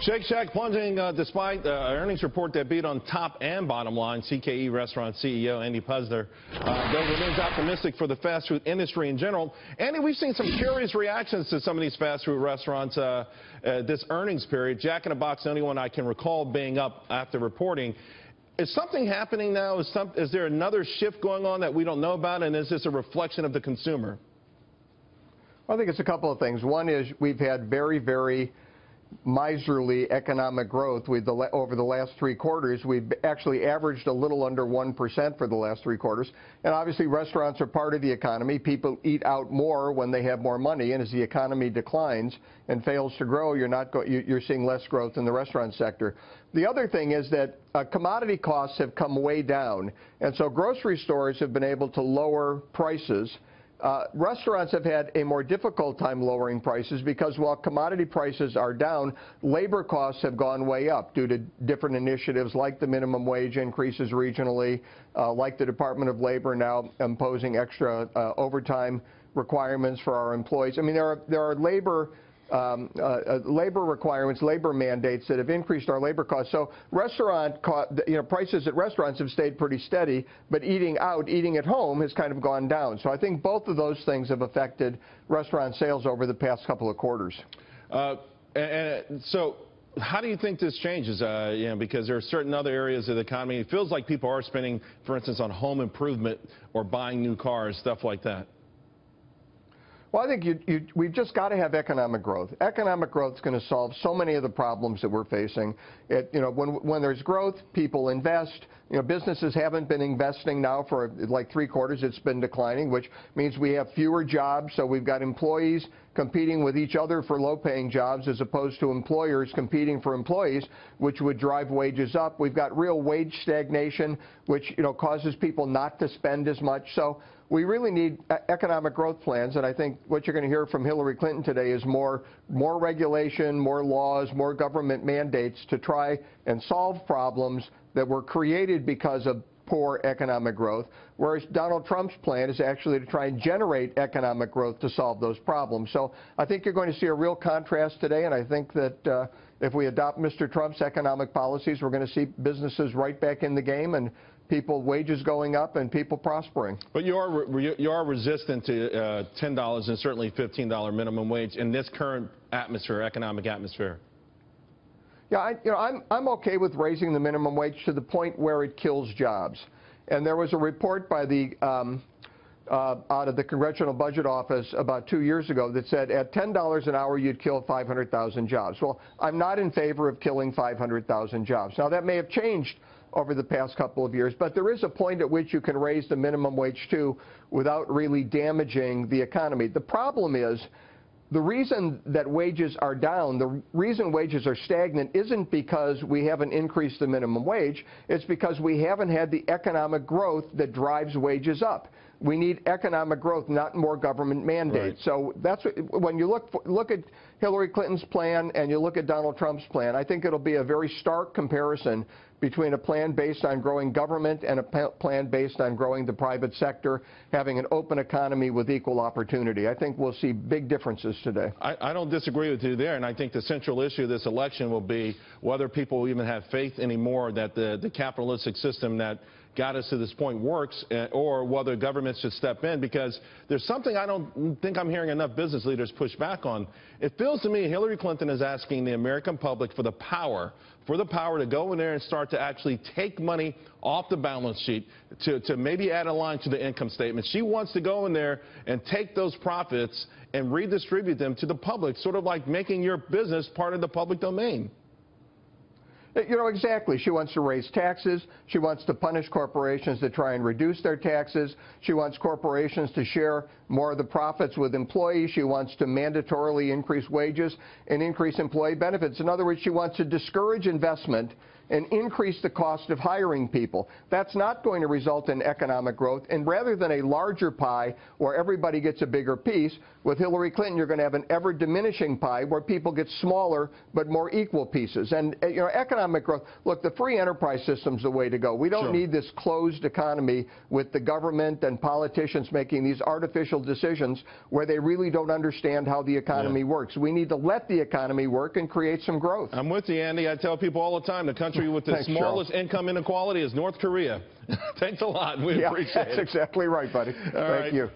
Shake Shack plunging despite earnings report that beat on top and bottom line. CKE Restaurant CEO Andy Puzder though remains optimistic for the fast food industry in general. Andy, we've seen some curious reactions to some of these fast food restaurants this earnings period. Jack in the Box, the only one I can recall being up after reporting. Is something happening now? Is there another shift going on that we don't know about? And is this a reflection of the consumer? I think it's a couple of things. One is we've had very miserly economic growth over the last 3 quarters. We've actually averaged a little under 1% for the last 3 quarters. And obviously restaurants are part of the economy. People eat out more when they have more money. And as the economy declines and fails to grow, you're seeing less growth in the restaurant sector. The other thing is that commodity costs have come way down. And so grocery stores have been able to lower prices. Restaurants have had a more difficult time lowering prices because while commodity prices are down, labor costs have gone way up due to different initiatives like the minimum wage increases regionally, like the Department of Labor now imposing extra overtime requirements for our employees. I mean, there are labor requirements, labor mandates that have increased our labor costs. So prices at restaurants have stayed pretty steady, but eating at home has kind of gone down. So I think both of those things have affected restaurant sales over the past couple of quarters. So how do you think this changes? Because there are certain other areas of the economy. It feels like people are spending, for instance, on home improvement or buying new cars, stuff like that. Well, I think we've just got to have economic growth. Economic growth is going to solve so many of the problems that we're facing. When there's growth, people invest. Businesses haven't been investing now for like 3 quarters. It's been declining, which means we have fewer jobs. So we've got employees competing with each other for low-paying jobs as opposed to employers competing for employees, which would drive wages up. We've got real wage stagnation, which causes people not to spend as much. So we really need economic growth plans, and I think what you're going to hear from Hillary Clinton today is more regulation, more laws, more government mandates to try and solve problems that were created because of poor economic growth, whereas Donald Trump's plan is actually to try and generate economic growth to solve those problems. So I think you're going to see a real contrast today, and I think that if we adopt Mr. Trump's economic policies, we're going to see businesses right back in the game and wages going up and people prospering. But you are resistant to $10 and certainly $15 minimum wage in this current atmosphere, economic atmosphere. Yeah, I'm okay with raising the minimum wage to the point where it kills jobs. And there was a report by out of the Congressional Budget Office about 2 years ago that said at $10 an hour you'd kill 500,000 jobs. Well, I'm not in favor of killing 500,000 jobs. Now, that may have changed over the past couple of years, but there is a point at which you can raise the minimum wage too without really damaging the economy. The problem is the reason that wages are down, the reason wages are stagnant isn't because we haven't increased the minimum wage. It's because we haven't had the economic growth that drives wages up. We need economic growth, not more government mandates. Right. So that's when you look at Hillary Clinton's plan and you look at Donald Trump's plan, I think it'll be a very stark comparison between a plan based on growing government and a plan based on growing the private sector, having an open economy with equal opportunity. I think we'll see big differences today. I don't disagree with you there, and I think the central issue of this election will be whether people even have faith anymore that the capitalistic system that got us to this point works, or whether governments should step in, because there's something I don't think I'm hearing enough business leaders push back on. It feels to me Hillary Clinton is asking the American public for the power to go in there and start to actually take money off the balance sheet, to maybe add a line to the income statement. She wants to go in there and take those profits and redistribute them to the public, sort of like making your business part of the public domain. Exactly. She wants to raise taxes. She wants to punish corporations that try and reduce their taxes. She wants corporations to share more of the profits with employees. She wants to mandatorily increase wages and increase employee benefits. In other words, she wants to discourage investment and increase the cost of hiring people. That's not going to result in economic growth. And rather than a larger pie where everybody gets a bigger piece, with Hillary Clinton, you're going to have an ever-diminishing pie where people get smaller but more equal pieces. And, economic growth, look, the free enterprise system's the way to go. We don't need this closed economy with the government and politicians making these artificial decisions where they really don't understand how the economy works. We need to let the economy work and create some growth. I'm with you, Andy. I tell people all the time, the country with the smallest income inequality is North Korea. Thanks a lot. We appreciate it. That's exactly right, buddy. Thank you.